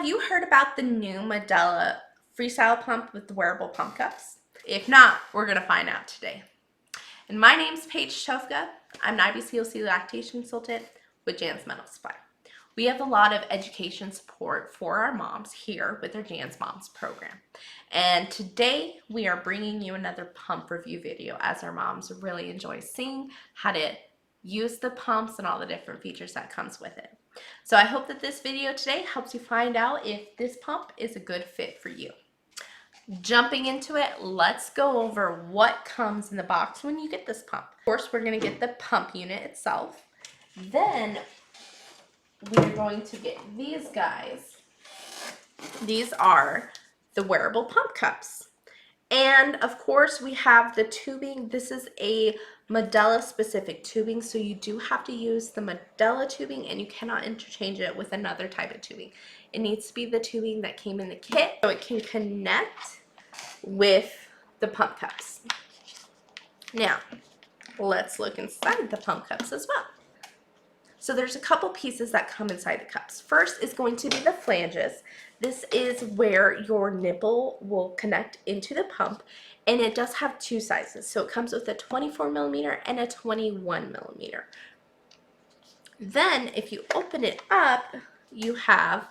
Have you heard about the new Medela Freestyle pump with the wearable pump cups? If not, we're going to find out today. And my name's Paige Tofka. I'm an IBCLC lactation consultant with JANZ Medical Supply. We have a lot of education support for our moms here with our JANZ Moms program. And today we are bringing you another pump review video, as our moms really enjoy seeing how to use the pumps and all the different features that comes with it. So I hope that this video today helps you find out if this pump is a good fit for you. Jumping into it, let's go over what comes in the box when you get this pump. Of course, we're going to get the pump unit itself. Then we're going to get these guys. These are the wearable pump cups. And of course, we have the tubing. This is a Medela specific tubing, so you do have to use the Medela tubing and you cannot interchange it with another type of tubing. It needs to be the tubing that came in the kit so it can connect with the pump cups. Now, let's look inside the pump cups as well. So there's a couple pieces that come inside the cups. First is going to be the flanges. This is where your nipple will connect into the pump, and it does have two sizes. So it comes with a 24 millimeter and a 21 millimeter. Then if you open it up, you have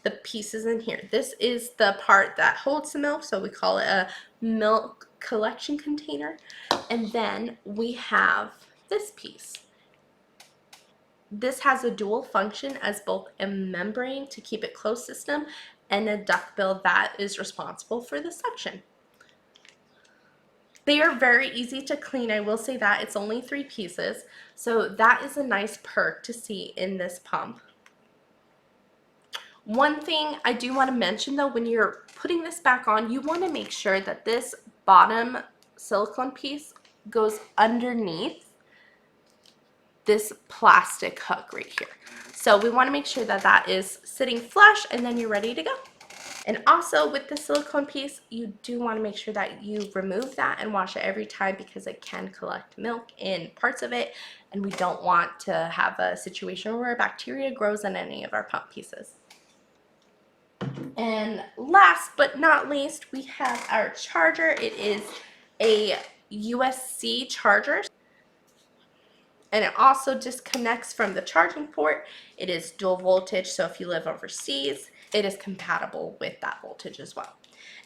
the pieces in here. This is the part that holds the milk, so we call it a milk collection container. And then we have this piece. This has a dual function as both a membrane to keep it closed system and a duckbill that is responsible for the suction. They are very easy to clean. I will say that it's only 3 pieces, so that is a nice perk to see in this pump. One thing I do want to mention though, when you're putting this back on, you want to make sure that this bottom silicone piece goes underneath this plastic hook right here. So we want to make sure that that is sitting flush, and then you're ready to go. And also with the silicone piece, you do want to make sure that you remove that and wash it every time, because it can collect milk in parts of it, and we don't want to have a situation where bacteria grows in any of our pump pieces. And last but not least, we have our charger. It is a USB charger, and it also disconnects from the charging port. It is dual voltage, so if you live overseas, it is compatible with that voltage as well.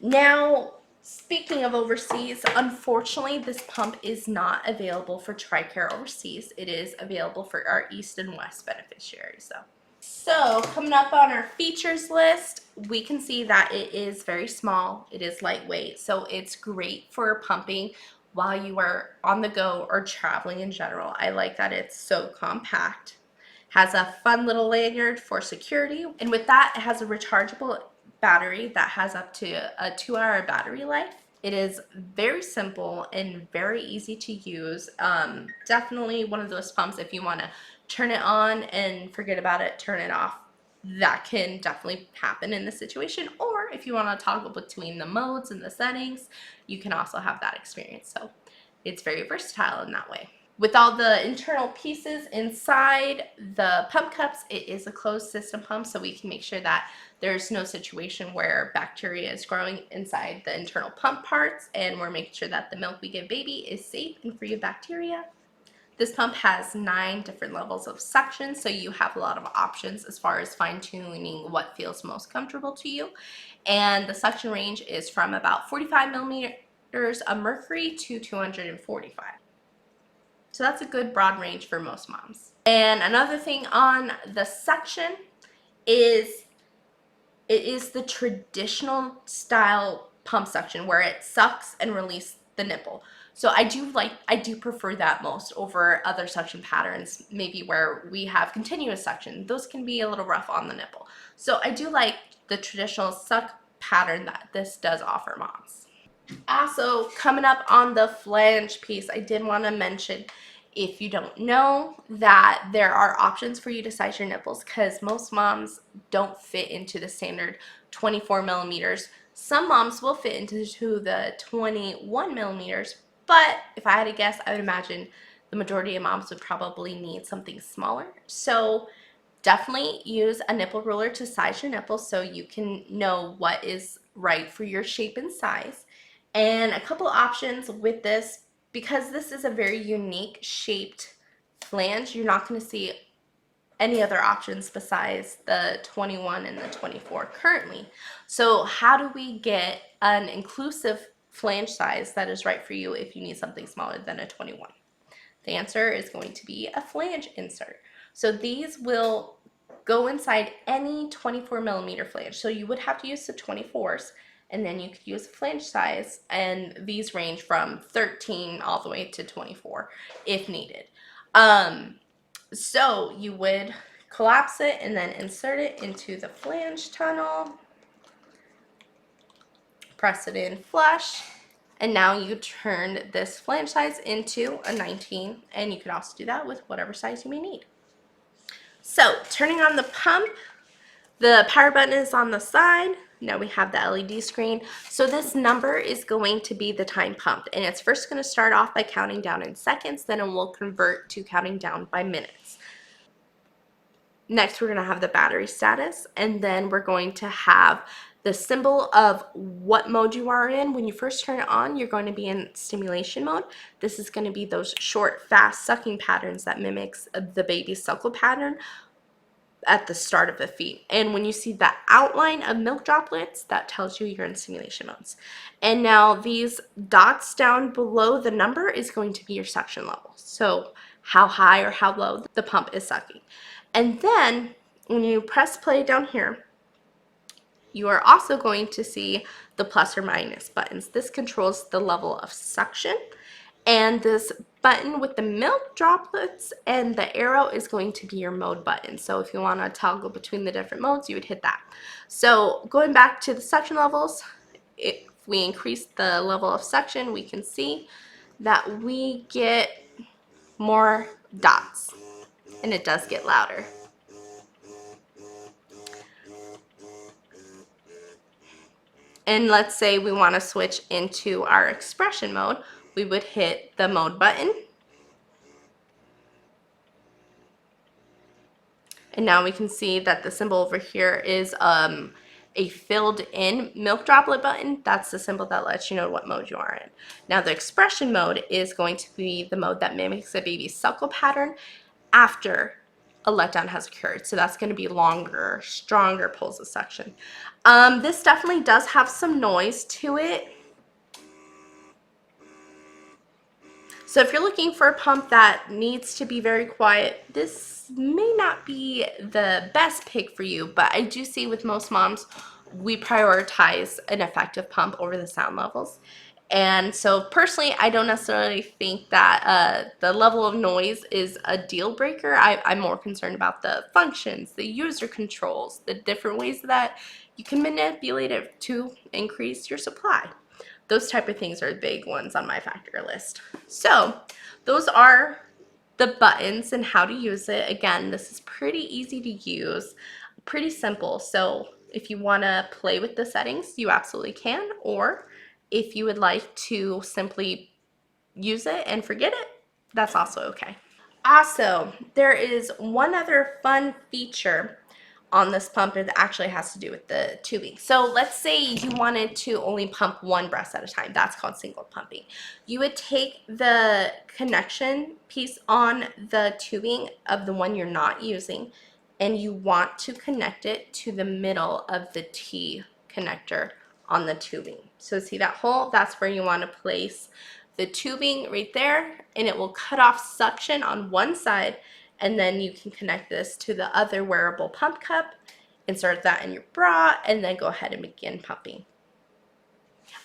Now, speaking of overseas, unfortunately, this pump is not available for TRICARE overseas. It is available for our East and West beneficiaries, though. So, coming up on our features list, we can see that it is very small. It is lightweight, so it's great for pumping while you are on the go or traveling in general. I like that it's so compact. Has a fun little lanyard for security, and with that, it has a rechargeable battery that has up to a 2-hour battery life. It is very simple and very easy to use. Definitely one of those pumps, if you want to turn it on and forget about it, turn it off, that can definitely happen in this situation. Or if you want to toggle between the modes and the settings, you can also have that experience. So it's very versatile in that way. With all the internal pieces inside the pump cups, it is a closed system pump, so we can make sure that there's no situation where bacteria is growing inside the internal pump parts, and we're making sure that the milk we give baby is safe and free of bacteria. This pump has 9 different levels of suction, so you have a lot of options as far as fine-tuning what feels most comfortable to you. And the suction range is from about 45 millimeters of mercury to 245. So that's a good broad range for most moms. And another thing on the suction is it is the traditional style pump suction where it sucks and releases the nipple. So I do prefer that most over other suction patterns, maybe where we have continuous suction. Those can be a little rough on the nipple. So I do like the traditional suck pattern that this does offer moms. Also, coming up on the flange piece, I did want to mention, if you don't know, that there are options for you to size your nipples, because most moms don't fit into the standard 24 millimeters. Some moms will fit into the 21 millimeters, but if I had to guess, I would imagine the majority of moms would probably need something smaller. So definitely use a nipple ruler to size your nipples so you can know what is right for your shape and size. And a couple options with this, because this is a very unique shaped flange, you're not going to see any other options besides the 21 and the 24 currently. So how do we get an inclusive flange size that is right for you if you need something smaller than a 21? The answer is going to be a flange insert. So these will go inside any 24 millimeter flange. So you would have to use the 24s, and then you could use a flange size, and these range from 13 all the way to 24 if needed. So you would collapse it and then insert it into the flange tunnel, press it in flush, and now you turn this flange size into a 19, and you could also do that with whatever size you may need. So turning on the pump, the power button is on the side. Now we have the LED screen. So this number is going to be the time pumped, and it's first going to start off by counting down in seconds, then it will convert to counting down by minutes. Next, we're going to have the battery status, and then we're going to have the symbol of what mode you are in. When you first turn it on, you're going to be in stimulation mode. This is going to be those short, fast sucking patterns that mimics the baby suckle pattern at the start of the feed. And when you see the outline of milk droplets, that tells you you're in stimulation modes. And now these dots down below the number is going to be your suction level. So how high or how low the pump is sucking. And then when you press play down here, you are also going to see the plus or minus buttons. This controls the level of suction. And this button with the milk droplets and the arrow is going to be your mode button. So if you want to toggle between the different modes, you would hit that. So going back to the suction levels, if we increase the level of suction, we can see that we get more dots, and it does get louder. And let's say we want to switch into our expression mode, we would hit the mode button. And now we can see that the symbol over here is a filled in milk droplet button. That's the symbol that lets you know what mode you are in. Now the expression mode is going to be the mode that mimics a baby suckle pattern after a letdown has occurred. So that's going to be longer, stronger pulls of suction. This definitely does have some noise to it. So if you're looking for a pump that needs to be very quiet, this may not be the best pick for you, but I do see with most moms, we prioritize an effective pump over the sound levels. And so personally, I don't necessarily think that the level of noise is a deal breaker. I'm more concerned about the functions, the user controls, the different ways that you can manipulate it to increase your supply. Those type of things are the big ones on my factor list. So those are the buttons and how to use it. Again, this is pretty easy to use, pretty simple. So if you want to play with the settings, you absolutely can. Or if you would like to simply use it and forget it, that's also okay. Also, there is one other fun feature on this pump that actually has to do with the tubing. So let's say you wanted to only pump one breast at a time. That's called single pumping. You would take the connection piece on the tubing of the one you're not using, and you want to connect it to the middle of the T connector on the tubing. So see that hole? That's where you want to place the tubing right there, and it will cut off suction on one side, and then you can connect this to the other wearable pump cup, insert that in your bra, and then go ahead and begin pumping.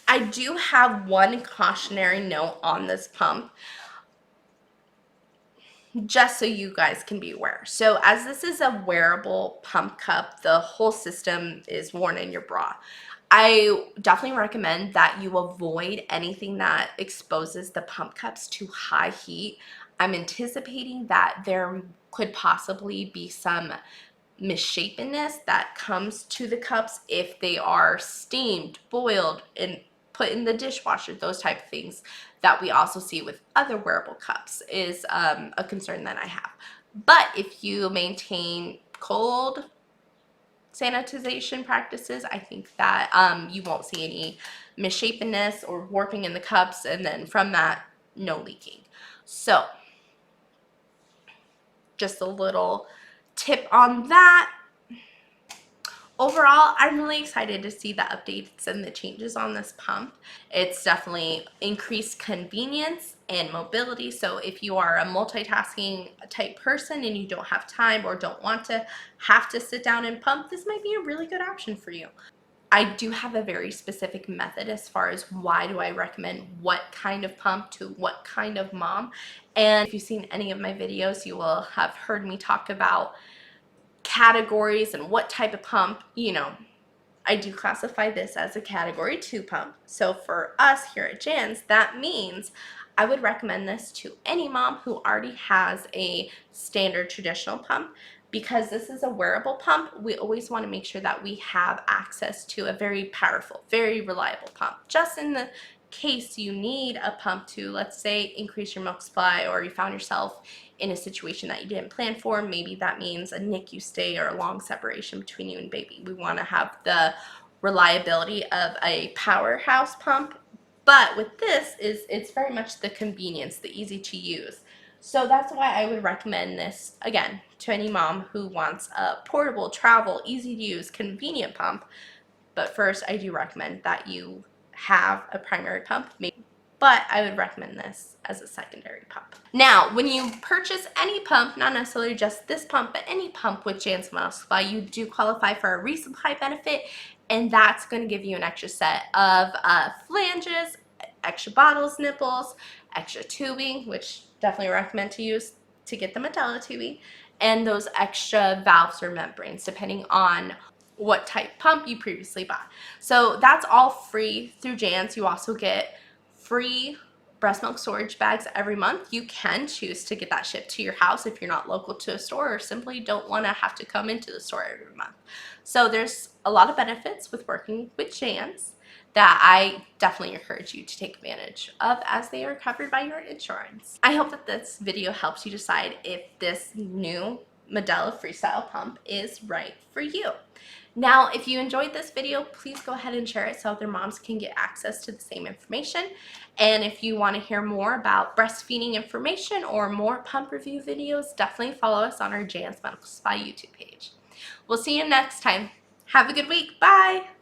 I do have one cautionary note on this pump, just so you guys can be aware. So as this is a wearable pump cup, the whole system is worn in your bra. I definitely recommend that you avoid anything that exposes the pump cups to high heat. I'm anticipating that there could possibly be some misshapenness that comes to the cups if they are steamed, boiled, and put in the dishwasher. Those type of things that we also see with other wearable cups is a concern that I have. But if you maintain cold sanitization practices, I think that you won't see any misshapenness or warping in the cups, and then from that, no leaking. So just a little tip on that. Overall, I'm really excited to see the updates and the changes on this pump. It's definitely increased convenience and mobility. So if you are a multitasking type person and you don't have time or don't want to have to sit down and pump, this might be a really good option for you. I do have a very specific method as far as why do I recommend what kind of pump to what kind of mom. And if you've seen any of my videos, you will have heard me talk about categories and what type of pump. You know, I do classify this as a category 2 pump. So for us here at JANZ, that means I would recommend this to any mom who already has a standard traditional pump. Because this is a wearable pump, we always want to make sure that we have access to a very powerful, very reliable pump. Just in the case you need a pump to, let's say, increase your milk supply, or you found yourself in a situation that you didn't plan for. Maybe that means a NICU stay or a long separation between you and baby. We want to have the reliability of a powerhouse pump, but with this it's very much the convenience, the easy to use. So that's why I would recommend this, again, to any mom who wants a portable, travel, easy to use, convenient pump. But first, I do recommend that you have a primary pump, but I would recommend this as a secondary pump. Now, when you purchase any pump, not necessarily just this pump, but any pump with JANZ Model Supply, you do qualify for a resupply benefit, and that's going to give you an extra set of flanges, extra bottles, nipples, extra tubing, which definitely recommend to use to get the Medela tubing, and those extra valves or membranes, depending on what type pump you previously bought. So that's all free through JANZ. You also get free breast milk storage bags every month. You can choose to get that shipped to your house if you're not local to a store or simply don't want to have to come into the store every month. So there's a lot of benefits with working with JANZ that I definitely encourage you to take advantage of, as they are covered by your insurance. I hope that this video helps you decide if this new Medela Freestyle pump is right for you. Now, if you enjoyed this video, please go ahead and share it so other moms can get access to the same information. And if you want to hear more about breastfeeding information or more pump review videos, definitely follow us on our JANZ Medical Supply YouTube page. We'll see you next time. Have a good week. Bye!